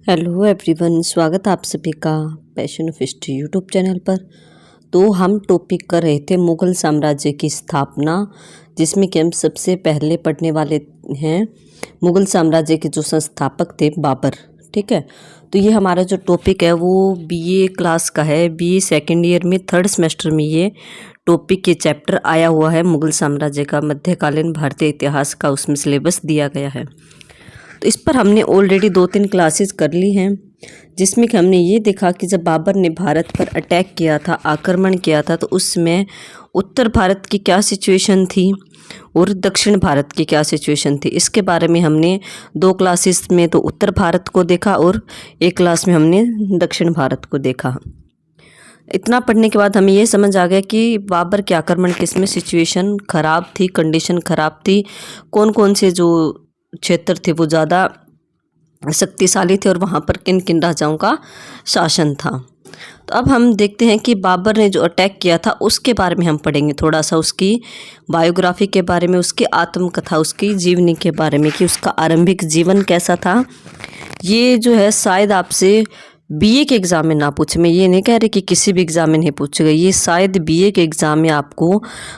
Hello everyone, स्वागत है आप सभी का passion of history YouTube channel पर। तो हम टॉपिक कर रहे थे मुग़ल साम्राज्य की स्थापना, जिसमें कि हम सबसे पहले पढ़ने वाले हैं मुग़ल साम्राज्य के जो संस्थापक थे बाबर। ठीक है, तो ये हमारा जो टॉपिक है वो बीए क्लास का है। बीए सेकेंड ईयर में थर्ड सेमेस्टर में ये टॉपिक, ये चैप्टर आया हुआ है मुग़ल साम्राज्य का मध्यकालीन भारतीय इतिहास का, उसमें सिलेबस दिया गया है। तो इस पर हमने ऑलरेडी 2-3 क्लासेस कर ली हैं, जिसमें कि हमने ये देखा कि जब बाबर ने भारत पर अटैक किया था, आक्रमण किया था, तो उसमें उत्तर भारत की क्या सिचुएशन थी और दक्षिण भारत की क्या सिचुएशन थी। इसके बारे में हमने 2 क्लासेस में तो उत्तर भारत को देखा और 1 क्लास में हमने दक्षिण भारत को देखा। इतना पढ़ने के बाद हमें ये समझ आ गया कि बाबर के आक्रमण के इसमें सिचुएशन ख़राब थी, कंडीशन ख़राब थी, कौन कौन से जो क्षेत्र थे वो ज़्यादा शक्तिशाली थे और वहाँ पर किन किन राजाओं का शासन था। तो अब हम देखते हैं कि बाबर ने जो अटैक किया था उसके बारे में हम पढ़ेंगे, थोड़ा सा उसकी बायोग्राफी के बारे में, उसकी आत्मकथा, उसकी जीवनी के बारे में कि उसका आरंभिक जीवन कैसा था। ये जो है शायद आपसे बीए के एग्ज़ाम में ना पूछे, मैं ये नहीं कह रही कि किसी भी एग्ज़ाम में नहीं पूछेगा, ये शायद बीए के एग्ज़ाम में आपको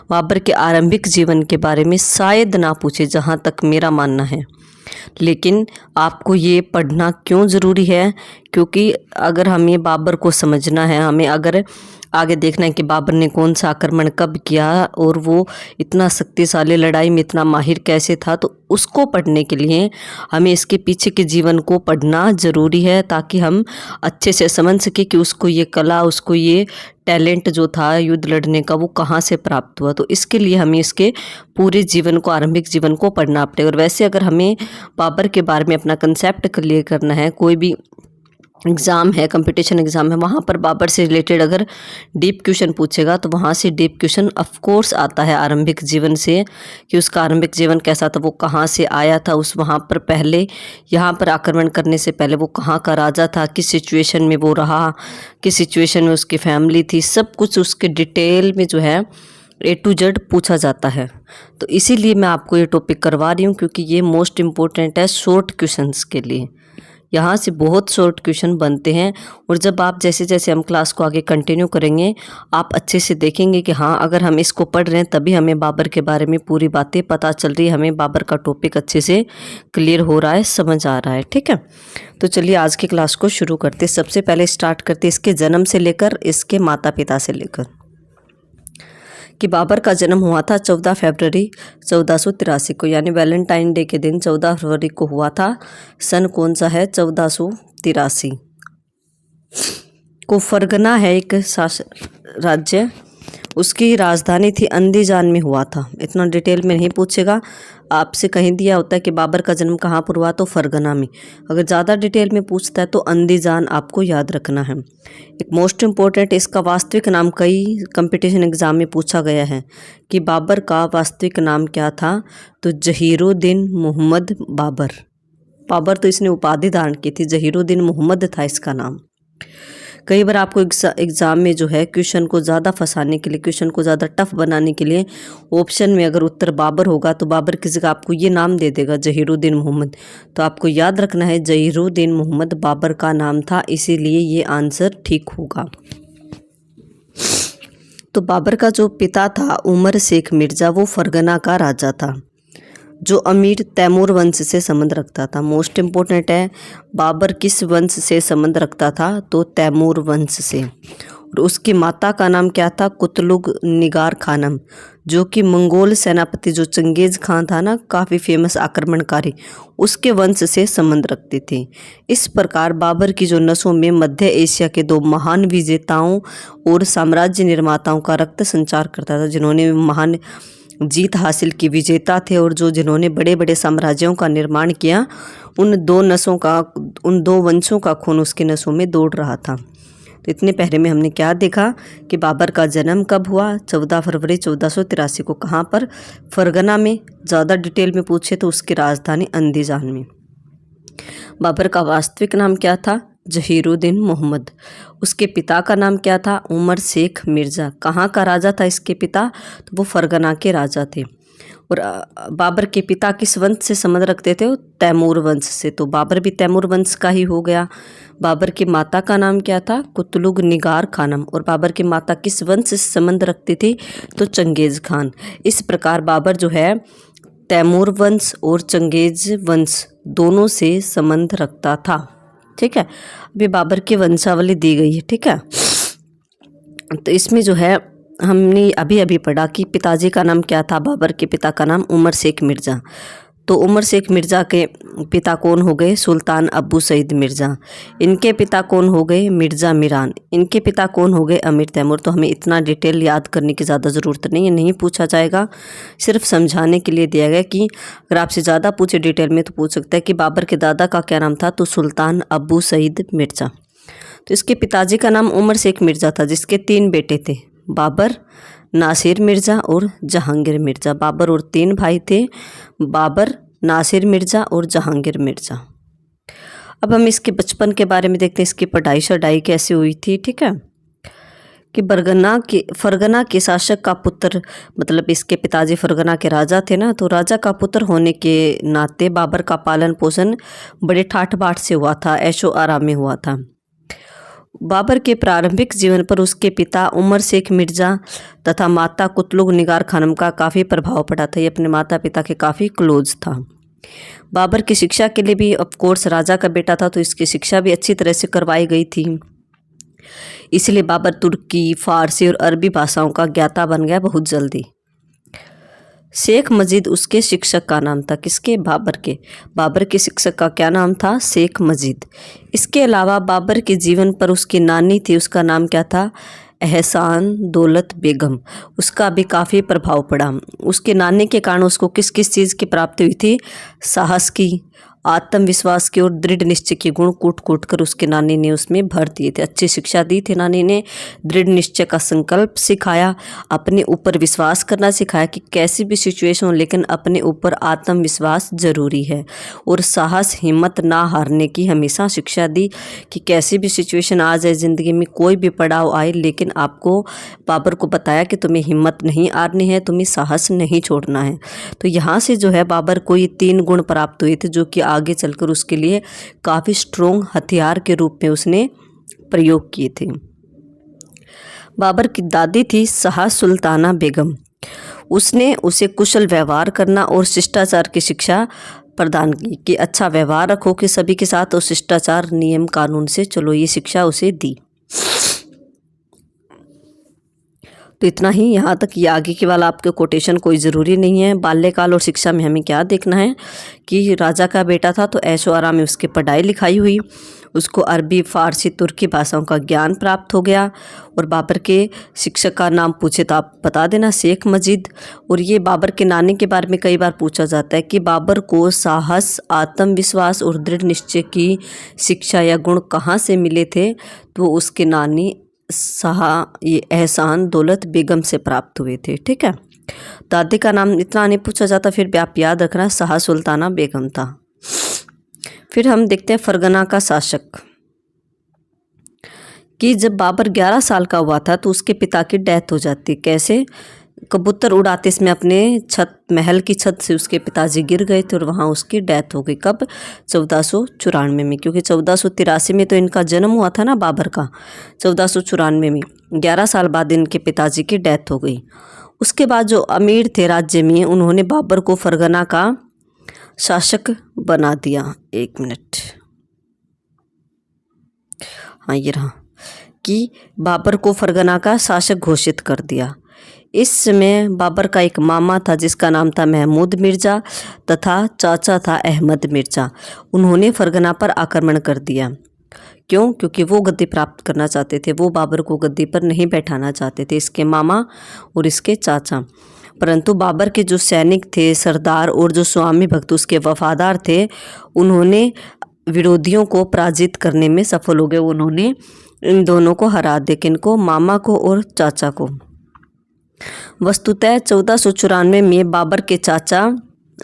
बाबर के आरंभिक जीवन के बारे में शायद ना पूछे, जहाँ तक मेरा मानना है। लेकिन आपको ये पढ़ना क्यों ज़रूरी है, क्योंकि अगर हमें बाबर को समझना है, हमें अगर आगे देखना है कि बाबर ने कौन सा आक्रमण कब किया और वो इतना शक्तिशाली लड़ाई में इतना माहिर कैसे था, तो उसको पढ़ने के लिए हमें इसके पीछे के जीवन को पढ़ना ज़रूरी है, ताकि हम अच्छे से समझ सकें कि उसको ये कला, उसको ये टैलेंट जो था युद्ध लड़ने का, वो कहाँ से प्राप्त हुआ। तो इसके लिए हमें इसके पूरे जीवन को, आरंभिक जीवन को पढ़ना पड़ेगा। और वैसे अगर हमें बाबर के बारे में अपना कंसेप्ट क्लियर करना है, कोई भी एग्ज़ाम है, कंपटीशन एग्ज़ाम है, वहाँ पर बाबर से रिलेटेड अगर डीप क्वेश्चन पूछेगा तो वहाँ से डीप क्वेश्चन ऑफ कोर्स आता है आरंभिक जीवन से, कि उसका आरंभिक जीवन कैसा था, वो कहाँ से आया था, उस वहाँ पर पहले यहाँ पर आक्रमण करने से पहले वो कहाँ का राजा था, किस सिचुएशन में वो रहा, किस सिचुएशन में उसकी फैमिली थी, सब कुछ उसके डिटेल में जो है A to Z पूछा जाता है। तो इसीलिए मैं आपको ये टॉपिक करवा रही हूँ, क्योंकि ये मोस्ट इम्पोर्टेंट है शॉर्ट क्वेश्चंस के लिए। यहाँ से बहुत शॉर्ट क्वेश्चन बनते हैं, और जब आप जैसे जैसे हम क्लास को आगे कंटिन्यू करेंगे, आप अच्छे से देखेंगे कि हाँ, अगर हम इसको पढ़ रहे हैं तभी हमें बाबर के बारे में पूरी बातें पता चल रही है, हमें बाबर का टॉपिक अच्छे से क्लियर हो रहा है, समझ आ रहा है। ठीक है, तो चलिए आज की क्लास को शुरू करते। सबसे पहले स्टार्ट करते इसके जन्म से लेकर इसके माता पिता से लेकर, कि बाबर का जन्म हुआ था 14 फरवरी 1483 को, यानी वैलेंटाइन डे के दिन 14 फरवरी को हुआ था। सन कौन सा है? 1483 को। फरगना है एक राज्य, उसकी राजधानी थी अंदीजान में हुआ था। इतना डिटेल में नहीं पूछेगा, आपसे कहीं दिया होता है कि बाबर का जन्म कहाँ पर हुआ, तो फरगना में। अगर ज़्यादा डिटेल में पूछता है तो अंदीजान आपको याद रखना है। एक मोस्ट इम्पोर्टेंट, इसका वास्तविक नाम कई कंपटीशन एग्जाम में पूछा गया है कि बाबर का वास्तविक नाम क्या था, तो जहीरुद्दीन मोहम्मद बाबर। बाबर तो इसने उपाधि धारण की थी, जहीरुद्दीन मोहम्मद था इसका नाम। कई बार आपको एग्ज़ाम में जो है क्वेश्चन को ज़्यादा फंसाने के लिए, क्वेश्चन को ज़्यादा टफ बनाने के लिए, ऑप्शन में अगर उत्तर बाबर होगा तो बाबर की जगह आपको ये नाम दे देगा, जहीरुद्दीन मोहम्मद। तो आपको याद रखना है जहीरुद्दीन मोहम्मद बाबर का नाम था, इसीलिए ये आंसर ठीक होगा। तो बाबर का जो पिता था उमर शेख मिर्ज़ा, वो फरगना का राजा था जो अमीर तैमूर वंश से संबंध रखता था। मोस्ट इम्पोर्टेंट है, बाबर किस वंश से संबंध रखता था, तो तैमूर वंश से। और उसकी माता का नाम क्या था? कुतलुग निगार खानम, जो कि मंगोल सेनापति जो चंगेज खान था ना, काफ़ी फेमस आक्रमणकारी, उसके वंश से संबंध रखते थे। इस प्रकार बाबर की जो नसों में मध्य एशिया के 2 महान विजेताओं और साम्राज्य निर्माताओं का रक्त संचार करता था, जिन्होंने महान जीत हासिल की, विजेता थे, और जो जिन्होंने बड़े बड़े साम्राज्यों का निर्माण किया, उन 2 वंशों का खून उसके नसों में दौड़ रहा था। तो इतने पहले में हमने क्या देखा कि बाबर का जन्म कब हुआ? 14 फरवरी 1483 को। कहाँ पर? फरगना में। ज़्यादा डिटेल में पूछे तो उसकी राजधानी अंदीजान में। बाबर का वास्तविक नाम क्या था? जहीरुद्दीन मोहम्मद। उसके पिता का नाम क्या था? उमर शेख मिर्ज़ा। कहाँ का राजा था इसके पिता? तो वो फरगना के राजा थे। और बाबर के पिता किस वंश से संबंध रखते थे? वो तैमूर वंश से, तो बाबर भी तैमूर वंश का ही हो गया। बाबर की माता का नाम क्या था? कुतलुग निगार खानम। और बाबर की माता किस वंश से संबंध रखती थी? तो चंगेज खान। इस प्रकार बाबर जो है तैमूर वंश और चंगेज वंश दोनों से संबंध रखता था। ठीक है, अभी बाबर की वंशावली दी गई है। ठीक है, तो इसमें जो है हमने अभी अभी पढ़ा कि पिताजी का नाम क्या था? बाबर के पिता का नाम उमर शेख मिर्ज़ा। तो उमर शेख मिर्ज़ा के पिता कौन हो गए? सुल्तान अबू सईद मिर्ज़ा। इनके पिता कौन हो गए? मिर्ज़ा मिरान। इनके पिता कौन हो गए? अमीर तैमूर। तो हमें इतना डिटेल याद करने की ज़्यादा ज़रूरत नहीं है, नहीं पूछा जाएगा, सिर्फ समझाने के लिए दिया गया कि अगर आपसे ज़्यादा पूछे डिटेल में तो पूछ सकता है कि बाबर के दादा का क्या नाम था? तो सुल्तान अबू सईद मिर्ज़ा। तो इसके पिताजी का नाम उमर शेख मिर्ज़ा था, जिसके 3 बेटे थे, बाबर, नासिर मिर्ज़ा और जहांगीर मिर्ज़ा। बाबर और 3 भाई थे, बाबर, नासिर मिर्ज़ा और जहांगीर मिर्ज़ा। अब हम इसके बचपन के बारे में देखते हैं, इसकी पढ़ाई शढ़ाई कैसे हुई थी। ठीक है, कि फरगना के शासक का पुत्र, मतलब इसके पिताजी फरगना के राजा थे ना, तो राजा का पुत्र होने के नाते बाबर का पालन पोषण बड़े ठाठ बाट से हुआ था, ऐशो आराम में हुआ था। बाबर के प्रारंभिक जीवन पर उसके पिता उमर शेख मिर्ज़ा तथा माता कुतलुग निगार खानम का काफ़ी प्रभाव पड़ा था। ये अपने माता पिता के काफ़ी क्लोज था। बाबर की शिक्षा के लिए भी ऑफ कोर्स राजा का बेटा था, तो इसकी शिक्षा भी अच्छी तरह से करवाई गई थी। इसलिए बाबर तुर्की, फारसी और अरबी भाषाओं का ज्ञाता बन गया बहुत जल्दी। शेख मजीद उसके शिक्षक का नाम था। किसके? बाबर के। बाबर के शिक्षक का क्या नाम था? शेख मजीद। इसके अलावा बाबर के जीवन पर उसकी नानी थी, उसका नाम क्या था? एहसान दौलत बेगम। उसका भी काफ़ी प्रभाव पड़ा। उसके नानी के कारण उसको किस किस चीज़ की प्राप्ति हुई थी? साहस की, आत्मविश्वास की और दृढ़ निश्चय के गुण कूट कूट कर उसके नानी ने उसमें भर दिए थे। अच्छी शिक्षा दी थी नानी ने, दृढ़ निश्चय का संकल्प सिखाया, अपने ऊपर विश्वास करना सिखाया कि कैसी भी सिचुएशन हो लेकिन अपने ऊपर आत्मविश्वास जरूरी है, और साहस, हिम्मत ना हारने की हमेशा शिक्षा दी कि कैसी भी सिचुएशन आ जाए ज़िंदगी में, कोई भी पड़ाव आए, लेकिन आपको, बाबर को बताया कि तुम्हें हिम्मत नहीं हारनी है, तुम्हें साहस नहीं छोड़ना है। तो यहाँ से जो है बाबर को ये 3 गुण प्राप्त हुए थे, जो कि आगे चलकर उसके लिए काफ़ी स्ट्रोंग हथियार के रूप में उसने प्रयोग किए थे। बाबर की दादी थी शाह सुल्ताना बेगम। उसने उसे कुशल व्यवहार करना और शिष्टाचार की शिक्षा प्रदान की कि अच्छा व्यवहार रखो कि सभी के साथ, और शिष्टाचार नियम कानून से चलो, ये शिक्षा उसे दी। तो इतना ही, यहाँ तक। ये आगे के वाला आपके कोटेशन कोई ज़रूरी नहीं है। बाल्यकाल और शिक्षा में हमें क्या देखना है कि राजा का बेटा था तो ऐशो आराम में उसकी पढ़ाई लिखाई हुई, उसको अरबी, फारसी, तुर्की भाषाओं का ज्ञान प्राप्त हो गया। और बाबर के शिक्षक का नाम पूछे तो आप बता देना, शेख मजीद। और ये बाबर के नानी के बारे में कई बार पूछा जाता है कि बाबर को साहस, आत्मविश्वास और दृढ़ निश्चय की शिक्षा या गुण कहाँ से मिले थे? तो उसके नानी ये एहसान दौलत बेगम से प्राप्त हुए थे। ठीक है, दादी का नाम इतना नहीं पूछा जाता, फिर भी आप याद रखना शाह सुल्ताना बेगम था। फिर हम देखते हैं फरगना का शासक, कि जब बाबर 11 साल का हुआ था तो उसके पिता की डेथ हो जाती। कैसे? कबूतर उड़ाते इसमें अपने महल की छत से उसके पिताजी गिर गए थे और वहाँ उसकी डेथ हो गई। कब? 1494 में, क्योंकि 1483 में तो इनका जन्म हुआ था ना बाबर का। 1494 में 11 साल बाद इनके पिताजी की डेथ हो गई। उसके बाद जो अमीर थे राज्य में, उन्होंने बाबर को फरगना का शासक बना दिया। 1 मिनट, हाँ ये रहा, कि बाबर को फरगना का शासक घोषित कर दिया। इस समय बाबर का एक मामा था जिसका नाम था महमूद मिर्ज़ा तथा चाचा था अहमद मिर्ज़ा। उन्होंने फरगना पर आक्रमण कर दिया। क्यों? क्योंकि वो गद्दी प्राप्त करना चाहते थे, वो बाबर को गद्दी पर नहीं बैठाना चाहते थे, इसके मामा और इसके चाचा। परंतु बाबर के जो सैनिक थे, सरदार और जो स्वामी भक्त उसके वफादार थे, उन्होंने विरोधियों को पराजित करने में सफल हो गए। उन्होंने इन दोनों को हरा दिया, किनको? मामा को और चाचा को। वस्तुतः 1494 में बाबर के चाचा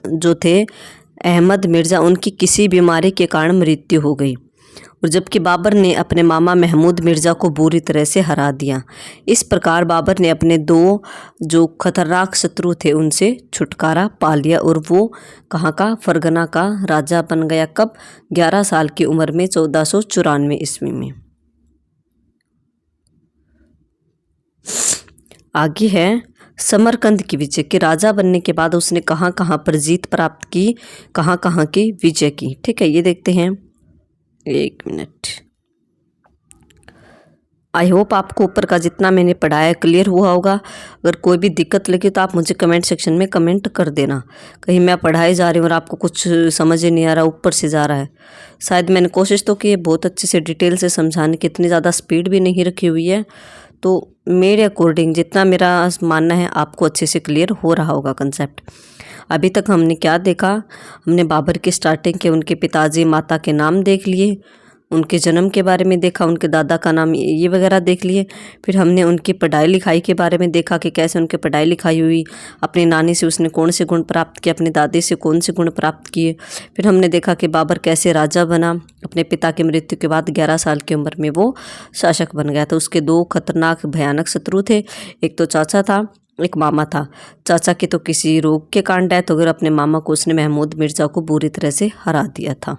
जो थे अहमद मिर्ज़ा, उनकी किसी बीमारी के कारण मृत्यु हो गई। और जबकि बाबर ने अपने मामा महमूद मिर्ज़ा को बुरी तरह से हरा दिया। इस प्रकार बाबर ने अपने दो जो खतरनाक शत्रु थे उनसे छुटकारा पा लिया और वो कहाँ का, फरगना का राजा बन गया। कब? 11 साल की उम्र में 1494 ईस्वी में। आगे है समरकंद की विजय। के राजा बनने के बाद उसने कहाँ कहाँ पर जीत प्राप्त की, कहाँ कहाँ की विजय की। ठीक है, ये देखते हैं। एक मिनट। आई होप आपको ऊपर का जितना मैंने पढ़ाया क्लियर हुआ होगा। अगर कोई भी दिक्कत लगे तो आप मुझे कमेंट सेक्शन में कमेंट कर देना। कहीं मैं पढ़ाई जा रही हूँ और आपको कुछ समझ ही नहीं आ रहा, ऊपर से जा रहा है। शायद मैंने कोशिश तो की है बहुत अच्छे से डिटेल से समझाने की, इतनी ज़्यादा स्पीड भी नहीं रखी हुई है। तो मेरे अकॉर्डिंग जितना मेरा मानना है आपको अच्छे से क्लियर हो रहा होगा कंसेप्ट। अभी तक हमने क्या देखा? हमने बाबर की स्टार्टिंग के, उनके पिताजी माता के नाम देख लिए, उनके जन्म के बारे में देखा, उनके दादा का नाम ये वगैरह देख लिए। फिर हमने उनकी पढ़ाई लिखाई के बारे में देखा कि कैसे उनकी पढ़ाई लिखाई हुई, अपनी नानी से उसने कौन से गुण प्राप्त किए, अपनी दादी से कौन से गुण प्राप्त किए। फिर हमने देखा कि बाबर कैसे राजा बना, अपने पिता की मृत्यु के बाद 11 साल की उम्र में वो शासक बन गया था। उसके दो खतरनाक भयानक शत्रु थे, एक तो चाचा था, एक मामा था। चाचा की तो किसी रोग के कारण डेथ हो गई, अपने मामा को उसने महमूद मिर्ज़ा को बुरी तरह से हरा दिया था।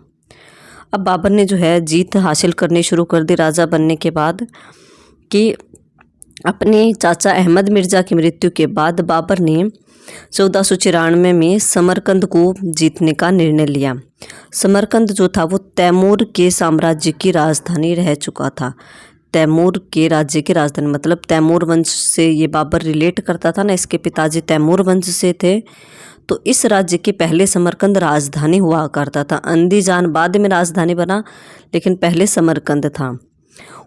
अब बाबर ने जो है जीत हासिल करनी शुरू कर दी राजा बनने के बाद कि अपने चाचा अहमद मिर्ज़ा की मृत्यु के बाद बाबर ने 1494 में समरकंद को जीतने का निर्णय लिया। समरकंद जो था वो तैमूर के साम्राज्य की राजधानी रह चुका था। तैमूर के राज्य की राजधानी मतलब तैमूर वंश से ये बाबर रिलेट करता था ना, इसके पिताजी तैमूर वंश से थे। तो इस राज्य की पहले समरकंद राजधानी हुआ करता था। अंदीजान बाद में राजधानी बना, लेकिन पहले समरकंद था।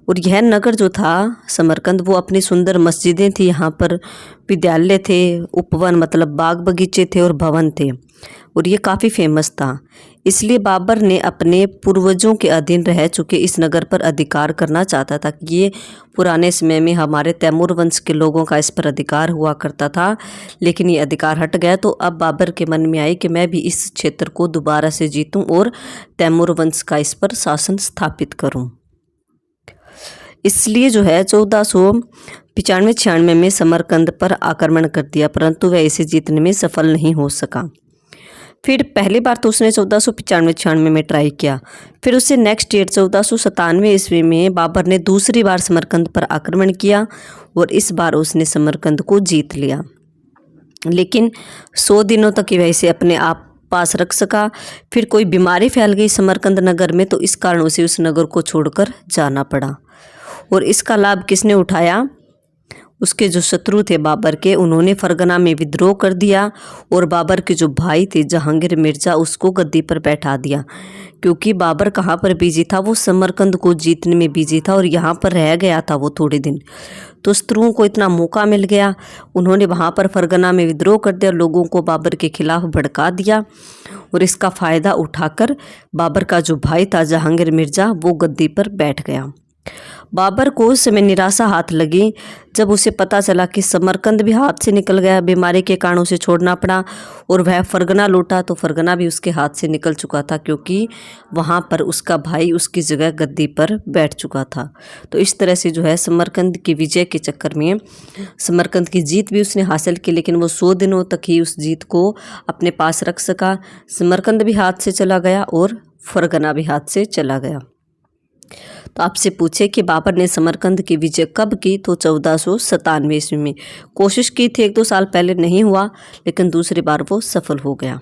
और यह नगर जो था समरकंद, वो अपनी सुंदर मस्जिदें थी, यहाँ पर विद्यालय थे, उपवन मतलब बाग बगीचे थे और भवन थे, और ये काफ़ी फेमस था। इसलिए बाबर ने अपने पूर्वजों के अधीन रह चुके इस नगर पर अधिकार करना चाहता था कि ये पुराने समय में हमारे तैमूर वंश के लोगों का इस पर अधिकार हुआ करता था, लेकिन ये अधिकार हट गया। तो अब बाबर के मन में आई कि मैं भी इस क्षेत्र को दोबारा से जीतूं और तैमूर वंश का इस पर शासन स्थापित करूं। इसलिए जो है 1495-96 में समरकंद पर आक्रमण कर दिया, परंतु वह इसे जीतने में सफल नहीं हो सका। फिर पहली बार तो उसने 1495-96 में ट्राई किया। फिर उससे नेक्स्ट ईयर 1497 ईस्वी में बाबर ने दूसरी बार समरकंद पर आक्रमण किया और इस बार उसने समरकंद को जीत लिया, लेकिन 100 दिनों तक वह इसे अपने आप पास रख सका। फिर कोई बीमारी फैल गई समरकंद नगर में, तो इस कारण उसे उस नगर को छोड़कर जाना पड़ा। और इसका लाभ किसने उठाया? उसके जो शत्रु थे बाबर के, उन्होंने फरगना में विद्रोह कर दिया और बाबर के जो भाई थे जहांगीर मिर्ज़ा, उसको गद्दी पर बैठा दिया। क्योंकि बाबर कहाँ पर बिजी था? वो समरकंद को जीतने में बिजी था और यहाँ पर रह गया था वो थोड़े दिन। तो शत्रुओं को इतना मौका मिल गया, उन्होंने वहाँ पर फरगना में विद्रोह कर दिया, लोगों को बाबर के खिलाफ भड़का दिया। और इसका फ़ायदा उठाकर बाबर का जो भाई था जहांगीर मिर्ज़ा, वो गद्दी पर बैठ गया। बाबर को उस समय निराशा हाथ लगी जब उसे पता चला कि समरकंद भी हाथ से निकल गया, बीमारी के कारण उसे छोड़ना पड़ा। और वह फरगना लौटा तो फरगना भी उसके हाथ से निकल चुका था, क्योंकि वहाँ पर उसका भाई उसकी जगह गद्दी पर बैठ चुका था। तो इस तरह से जो है समरकंद की विजय के चक्कर में समरकंद की जीत भी उसने हासिल की, लेकिन वो 100 दिनों तक ही उस जीत को अपने पास रख सका। समरकंद भी हाथ से चला गया और फरगना भी हाथ से चला गया। तो आपसे पूछे कि बाबर ने समरकंद की विजय कब की? तो 1497 ईस्वी में। कोशिश की थी 1-2 साल पहले, नहीं हुआ, लेकिन दूसरी बार वो सफल हो गया।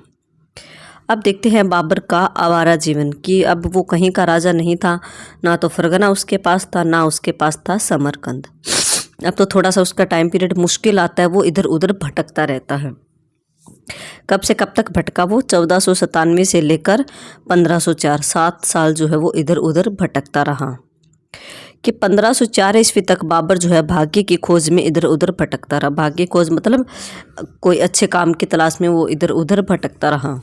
अब देखते हैं बाबर का आवारा जीवन, कि अब वो कहीं का राजा नहीं था, ना तो फरगना उसके पास था, ना उसके पास था समरकंद। अब तो थोड़ा सा उसका टाइम पीरियड मुश्किल आता है, वो इधर उधर भटकता रहता है। कब से कब तक भटका वो? 1497 से लेकर 1504, 7 साल जो है वो इधर उधर भटकता रहा। कि 1504 ईस्वी तक बाबर जो है भाग्य की खोज में इधर उधर भटकता रहा। भाग्य खोज मतलब कोई अच्छे काम की तलाश में वो इधर उधर भटकता रहा।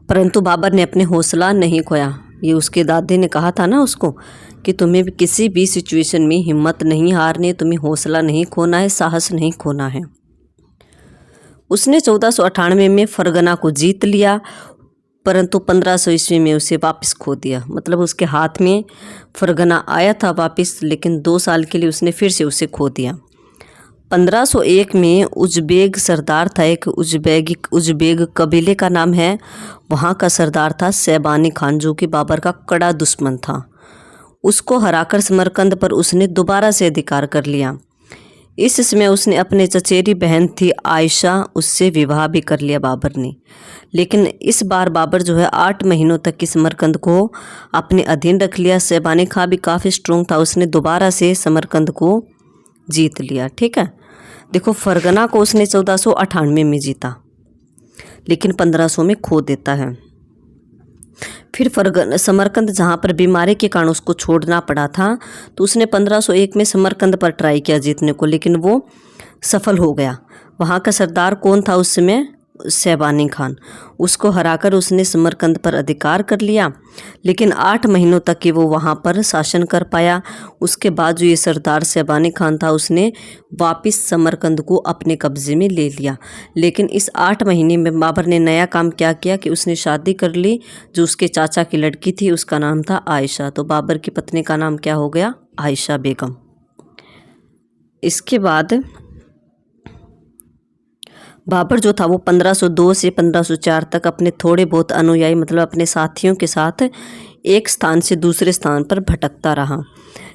परंतु बाबर ने अपने हौसला नहीं खोया। ये उसके दादी ने कहा था ना उसको कि तुम्हें भी किसी भी सिचुएशन में हिम्मत नहीं हारनी, तुम्हें हौसला नहीं खोना है, साहस नहीं खोना है। उसने 1498 में फरगना को जीत लिया परंतु 1500 ईस्वी में उसे वापस खो दिया। मतलब उसके हाथ में फरगना आया था वापस, लेकिन 2 साल के लिए उसने फिर से उसे खो दिया। 1501 में उज़्बेक सरदार था, एक उज़्बेक कबीले का नाम है, वहाँ का सरदार था शैबानी खान, जो कि बाबर का कड़ा दुश्मन था। उसको हराकर समरकंद पर उसने दोबारा से अधिकार कर लिया। इस समय उसने अपने चचेरी बहन थी आयशा, उससे विवाह भी कर लिया बाबर ने। लेकिन इस बार बाबर जो है 8 महीनों तक की समरकंद को अपने अधीन रख लिया। शैबानी खां भी काफ़ी स्ट्रोंग था, उसने दोबारा से समरकंद को जीत लिया। ठीक है, देखो फरगना को उसने 1498 में जीता, लेकिन 1500 में खो देता है। फिर समरकंद जहाँ पर बीमारी के कारण उसको छोड़ना पड़ा था, तो उसने 1501 में समरकंद पर ट्राई किया जीतने को, लेकिन वो सफल हो गया। वहाँ का सरदार कौन था उस समय? शैबानी खान। उसको हराकर उसने समरकंद पर अधिकार कर लिया, लेकिन 8 महीनों तक ही वो वहाँ पर शासन कर पाया। उसके बाद जो ये सरदार शैबानी खान था, उसने वापस समरकंद को अपने कब्जे में ले लिया। लेकिन इस 8 महीने में बाबर ने नया काम क्या किया कि उसने शादी कर ली, जो उसके चाचा की लड़की थी, उसका नाम था आयशा। तो बाबर की पत्नी का नाम क्या हो गया? आयशा बेगम। इसके बाद बाबर जो था वो 1502 से 1504 तक अपने थोड़े बहुत अनुयायी, मतलब अपने साथियों के साथ एक स्थान से दूसरे स्थान पर भटकता रहा।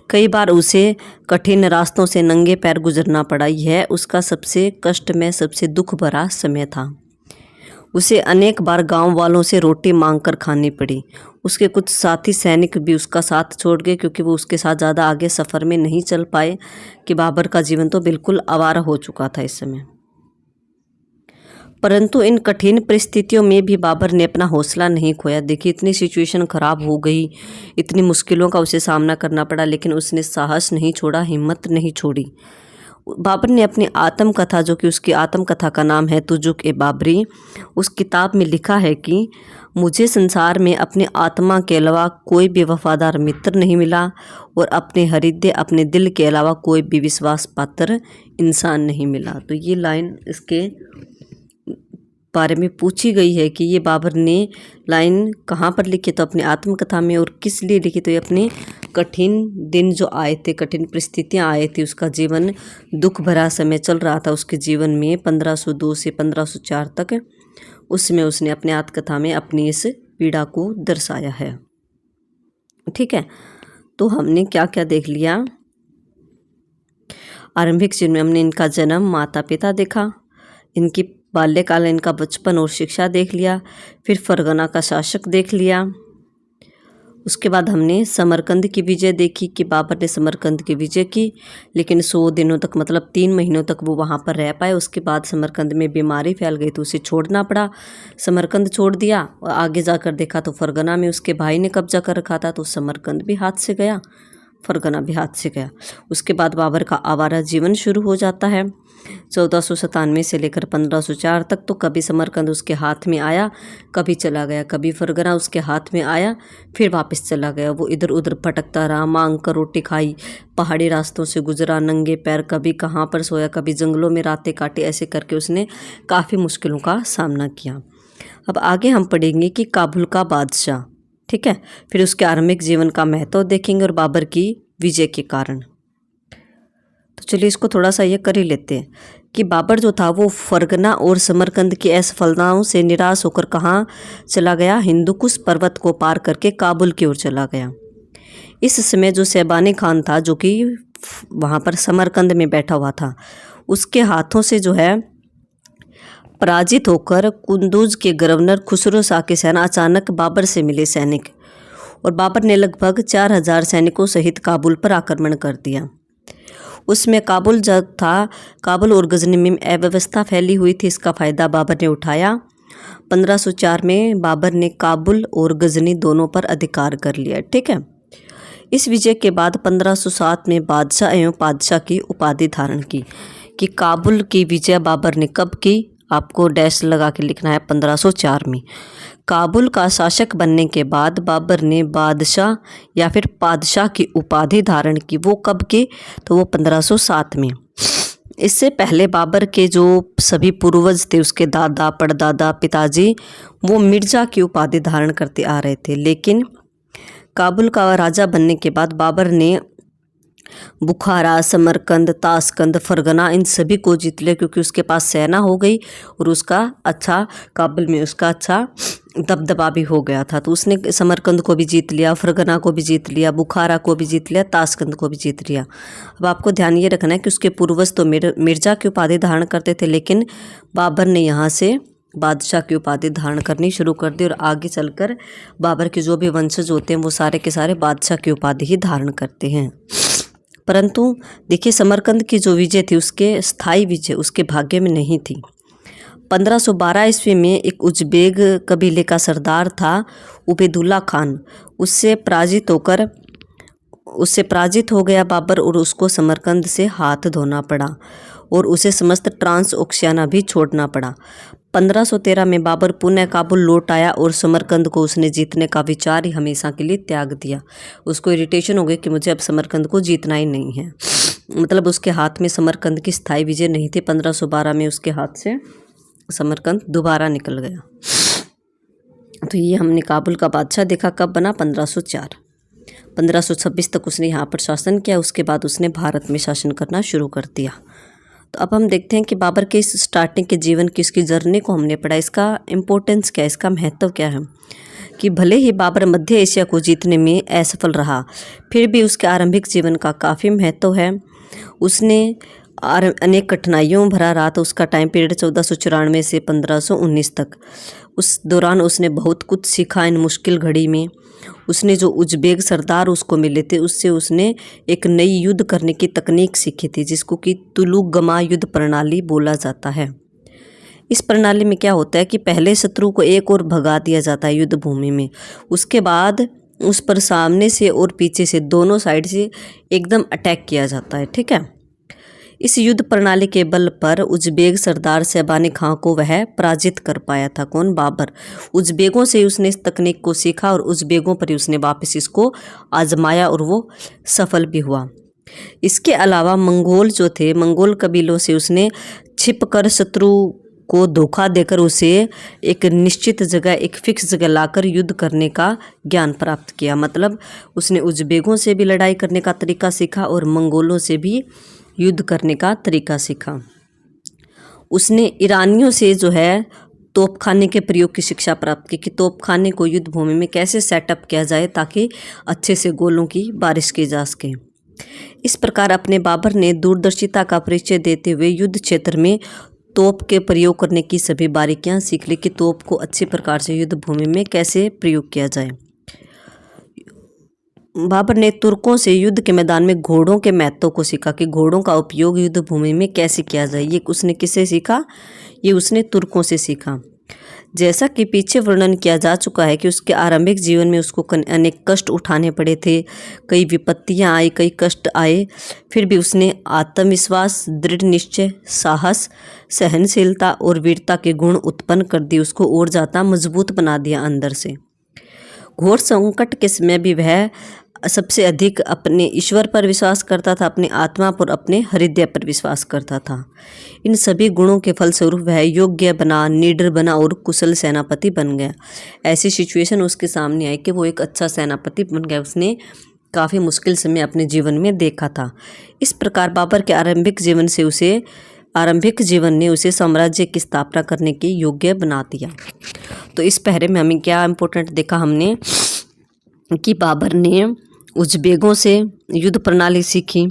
कई बार उसे कठिन रास्तों से नंगे पैर गुजरना पड़ा। यह उसका सबसे कष्टमय, सबसे दुख भरा समय था। उसे अनेक बार गांव वालों से रोटी मांगकर खानी पड़ी। उसके कुछ साथी सैनिक भी उसका साथ छोड़ गए, क्योंकि वो उसके साथ ज़्यादा आगे सफ़र में नहीं चल पाए कि बाबर का जीवन तो बिल्कुल आवारा हो चुका था इस समय। परंतु इन कठिन परिस्थितियों में भी बाबर ने अपना हौसला नहीं खोया। देखिए, इतनी सिचुएशन ख़राब हो गई, इतनी मुश्किलों का उसे सामना करना पड़ा, लेकिन उसने साहस नहीं छोड़ा, हिम्मत नहीं छोड़ी। बाबर ने अपनी आत्मकथा, जो कि उसकी आत्मकथा का नाम है तुजुक ए बाबरी, उस किताब में लिखा है कि मुझे संसार में अपने आत्मा के अलावा कोई भी वफादार मित्र नहीं मिला, और अपने हृदय, अपने दिल के अलावा कोई भी विश्वास पात्र इंसान नहीं मिला। तो ये लाइन इसके बारे में पूछी गई है कि ये बाबर ने लाइन कहाँ पर लिखी, तो अपनी आत्मकथा में। और किस लिए लिखी? तो ये अपने कठिन दिन जो आए थे, कठिन परिस्थितियाँ आए थी, उसका जीवन दुख भरा समय चल रहा था उसके जीवन में 1502 से 1504 तक। उसमें उसने अपने आत्मकथा में अपनी इस पीड़ा को दर्शाया है। ठीक है, तो हमने क्या क्या देख लिया? आरंभिक जीवन में हमने इनका जन्म, माता पिता देखा, इनकी बाल्यकाल, इनका बचपन और शिक्षा देख लिया। फिर फरगना का शासक देख लिया। उसके बाद हमने समरकंद की विजय देखी कि बाबर ने समरकंद की विजय की, लेकिन 100 दिनों तक, मतलब 3 महीनों तक वो वहाँ पर रह पाए। उसके बाद समरकंद में बीमारी फैल गई तो उसे छोड़ना पड़ा। समरकंद छोड़ दिया और आगे जाकर देखा तो फरगना में उसके भाई ने कब्जा कर रखा था, तो समरकंद भी हाथ से गया, फरगना भी हाथ से गया। उसके बाद बाबर का आवारा जीवन शुरू हो जाता है। 1497 से लेकर 1504 तक तो कभी समरकंद उसके हाथ में आया, कभी चला गया, कभी फरगना उसके हाथ में आया, फिर वापस चला गया। वो इधर उधर भटकता रहा, मांग कर रोटी खाई, पहाड़ी रास्तों से गुजरा नंगे पैर, कभी कहाँ पर सोया, कभी जंगलों में रातें काटी। ऐसे करके उसने काफ़ी मुश्किलों का सामना किया। अब आगे हम पढ़ेंगे कि काबुल का बादशाह। ठीक है, फिर उसके आरंभिक जीवन का महत्व देखेंगे और बाबर की विजय के कारण। तो चलिए इसको थोड़ा सा ये कर ही लेते हैं कि बाबर जो था वो फरगना और समरकंद की असफलताओं से निराश होकर कहाँ चला गया? हिंदुकुश पर्वत को पार करके काबुल की ओर चला गया। इस समय जो शैबानी खान था, जो कि वहाँ पर समरकंद में बैठा हुआ था, उसके हाथों से जो है पराजित होकर कुंदूज के गवर्नर खुसरो शाह की सेना अचानक बाबर से मिले सैनिक, और बाबर ने लगभग 4000 सैनिकों सहित काबुल पर आक्रमण कर दिया। उसमें काबुल जब था, काबुल और गजनी में अव्यवस्था फैली हुई थी, इसका फ़ायदा बाबर ने उठाया। 1504 में बाबर ने काबुल और गजनी दोनों पर अधिकार कर लिया। ठीक है, इस विजय के बाद 1507 में बादशाह एवं पादशाह की उपाधि धारण की। कि काबुल की विजय बाबर ने कब की? आपको डैश लगा के लिखना है, 1504 में। काबुल का शासक बनने के बाद बाबर ने बादशाह या फिर पादशाह की उपाधि धारण की। वो कब की? तो वो 1507 में। इससे पहले बाबर के जो सभी पूर्वज थे, उसके दादा, परदादा, पिताजी, वो मिर्जा की उपाधि धारण करते आ रहे थे। लेकिन काबुल का राजा बनने के बाद बाबर ने बुखारा, समरकंद, ताशकंद, फरगना इन सभी को जीत लिया, क्योंकि उसके पास सेना हो गई और उसका अच्छा काबुल में उसका अच्छा दबदबा भी हो गया था। तो उसने समरकंद को भी जीत लिया, फरगना को भी जीत लिया, बुखारा को भी जीत लिया, ताशकंद को भी जीत लिया। अब आपको ध्यान ये रखना है कि उसके पूर्वज तो मिर्जा की उपाधि धारण करते थे, लेकिन बाबर ने यहाँ से बादशाह की उपाधि धारण करनी शुरू कर दी और आगे चलकर बाबर के जो भी वंशज होते हैं वो सारे के सारे बादशाह की उपाधि ही धारण करते हैं। परंतु देखिए, समरकंद की जो विजय थी, उसके स्थायी विजय उसके भाग्य में नहीं थी। 1512 ईस्वी में एक उज्बेक कबीले का सरदार था उबैदुल्ला खान, उससे पराजित हो गया बाबर और उसको समरकंद से हाथ धोना पड़ा और उसे समस्त ट्रांस ओक्शियाना भी छोड़ना पड़ा। 1513 में बाबर पुनः काबुल लौट आया और समरकंद को उसने जीतने का विचार ही हमेशा के लिए त्याग दिया। उसको इरिटेशन हो गई कि मुझे अब समरकंद को जीतना ही नहीं है। मतलब उसके हाथ में समरकंद की स्थायी विजय नहीं थी। 1512 में उसके हाथ से समरकंद दोबारा निकल गया। तो ये हमने काबुल का बादशाह देखा। कब बना? 1504। 1526 तक उसने यहाँ पर शासन किया। उसके बाद उसने भारत में शासन करना शुरू कर दिया। तो अब हम देखते हैं कि बाबर के इस स्टार्टिंग के जीवन की इसकी जर्नी को हमने पढ़ा। इसका इम्पोर्टेंस क्या है, इसका महत्व क्या है कि भले ही बाबर मध्य एशिया को जीतने में असफल रहा, फिर भी उसके आरंभिक जीवन का काफ़ी महत्व है। उसने अनेक कठिनाइयों भरा रहा था। उसका टाइम पीरियड 1494 से 1519 तक। उस दौरान उसने बहुत कुछ सीखा। इन मुश्किल घड़ी में उसने जो उज्बेक सरदार उसको मिले थे, उससे उसने एक नई युद्ध करने की तकनीक सीखी थी, जिसको कि तुलुगमा युद्ध प्रणाली बोला जाता है। इस प्रणाली में क्या होता है कि पहले शत्रु को एक और भगा दिया जाता है युद्ध भूमि में, उसके बाद उस पर सामने से और पीछे से दोनों साइड से एकदम अटैक किया जाता है। ठीक है। इस युद्ध प्रणाली के बल पर उज्बेक सरदार शैबानी खां को वह पराजित कर पाया था। कौन? बाबर। उज्बेकों से उसने इस तकनीक को सीखा और उज्बेकों पर ही उसने वापस इसको आजमाया और वो सफल भी हुआ। इसके अलावा मंगोल जो थे, मंगोल कबीलों से उसने छिपकर शत्रु को धोखा देकर उसे एक निश्चित जगह, एक फिक्स जगह लाकर युद्ध करने का ज्ञान प्राप्त किया। मतलब उसने उज्बेकों से भी लड़ाई करने का तरीका सीखा और मंगोलों से भी युद्ध करने का तरीका सीखा। उसने ईरानियों से जो है तोपखाने के प्रयोग की शिक्षा प्राप्त की कि तोपखाने को युद्ध भूमि में कैसे सेटअप किया जाए ताकि अच्छे से गोलों की बारिश की जा सके। इस प्रकार अपने बाबर ने दूरदर्शिता का परिचय देते हुए युद्ध क्षेत्र में तोप के प्रयोग करने की सभी बारीकियां सीख ली कि तोप को अच्छे प्रकार से युद्ध भूमि में कैसे प्रयोग किया जाए। बाबर ने तुर्कों से युद्ध के मैदान में घोड़ों के महत्व को सीखा कि घोड़ों का उपयोग युद्ध भूमि में कैसे किया जाए। ये उसने किससे सीखा? ये उसने तुर्कों से सीखा। जैसा कि पीछे वर्णन किया जा चुका है कि उसके आरंभिक जीवन में उसको अनेक कष्ट उठाने पड़े थे, कई विपत्तियां आई, कई कष्ट आए, फिर भी उसने आत्मविश्वास, दृढ़ निश्चय, साहस, सहनशीलता और वीरता के गुण उत्पन्न कर दिए। उसको और ज़्यादा मजबूत बना दिया अंदर से। घोर संकट के समय भी वह सबसे अधिक अपने ईश्वर पर विश्वास करता था, अपनी आत्मा पर, अपने हृदय पर विश्वास करता था। इन सभी गुणों के फलस्वरूप वह योग्य बना, निडर बना और कुशल सेनापति बन गया। ऐसी सिचुएशन उसके सामने आई कि वो एक अच्छा सेनापति बन गया। उसने काफ़ी मुश्किल समय अपने जीवन में देखा था। इस प्रकार बाबर के आरंभिक जीवन ने उसे साम्राज्य की स्थापना करने के योग्य बना दिया। तो इस पहरे में हमें क्या इम्पोर्टेंट देखा हमने कि बाबर ने उज्बेकों से युद्ध प्रणाली सीखी,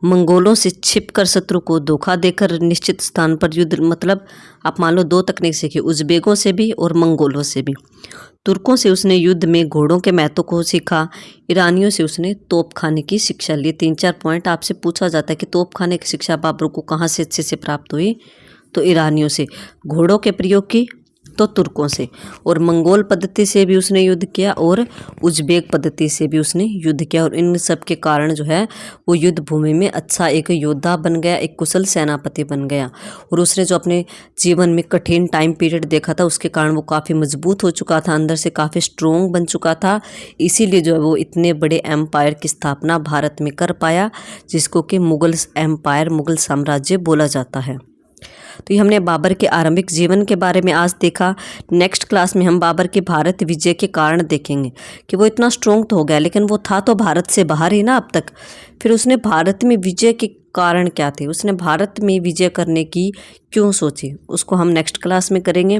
मंगोलों से छिपकर शत्रु को धोखा देकर निश्चित स्थान पर युद्ध, मतलब आप मान लो 2 तकनीक सीखी, उज्बेकों से भी और मंगोलों से भी। तुर्कों से उसने युद्ध में घोड़ों के महत्व को सीखा। ईरानियों से उसने तोपखाने की शिक्षा ली। 3-4 पॉइंट आपसे पूछा जाता है कि तोपखाने की शिक्षा बाबर को कहाँ से अच्छे से प्राप्त हुई? तो ईरानियों से। घोड़ों के प्रयोग की तो तुर्कों से, और मंगोल पद्धति से भी उसने युद्ध किया और उज़्बेक पद्धति से भी उसने युद्ध किया। और इन सब के कारण जो है वो युद्ध भूमि में अच्छा एक योद्धा बन गया, एक कुशल सेनापति बन गया। और उसने जो अपने जीवन में कठिन टाइम पीरियड देखा था उसके कारण वो काफ़ी मजबूत हो चुका था, अंदर से काफ़ी स्ट्रोंग बन चुका था। इसीलिए जो है वो इतने बड़े एम्पायर की स्थापना भारत में कर पाया, जिसको कि मुगल एम्पायर, मुगल साम्राज्य बोला जाता है। तो ये हमने बाबर के आरंभिक जीवन के बारे में आज देखा। नेक्स्ट क्लास में हम बाबर के भारत विजय के कारण देखेंगे कि वो इतना स्ट्रोंग तो हो गया, लेकिन वो था तो भारत से बाहर ही ना अब तक। फिर उसने भारत में विजय के कारण क्या थे, उसने भारत में विजय करने की क्यों सोची, उसको हम नेक्स्ट क्लास में करेंगे।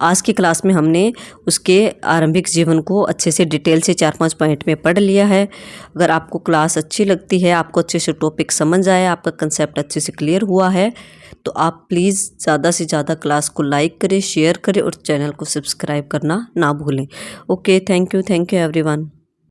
आज की क्लास में हमने उसके आरंभिक जीवन को अच्छे से डिटेल से 4-5 पॉइंट में पढ़ लिया है। अगर आपको क्लास अच्छी लगती है, आपको अच्छे से टॉपिक समझ आया, आपका कंसेप्ट अच्छे से क्लियर हुआ है, तो आप प्लीज़ ज़्यादा से ज़्यादा क्लास को लाइक करें, शेयर करें और चैनल को सब्सक्राइब करना ना भूलें। Okay, thank you everyone.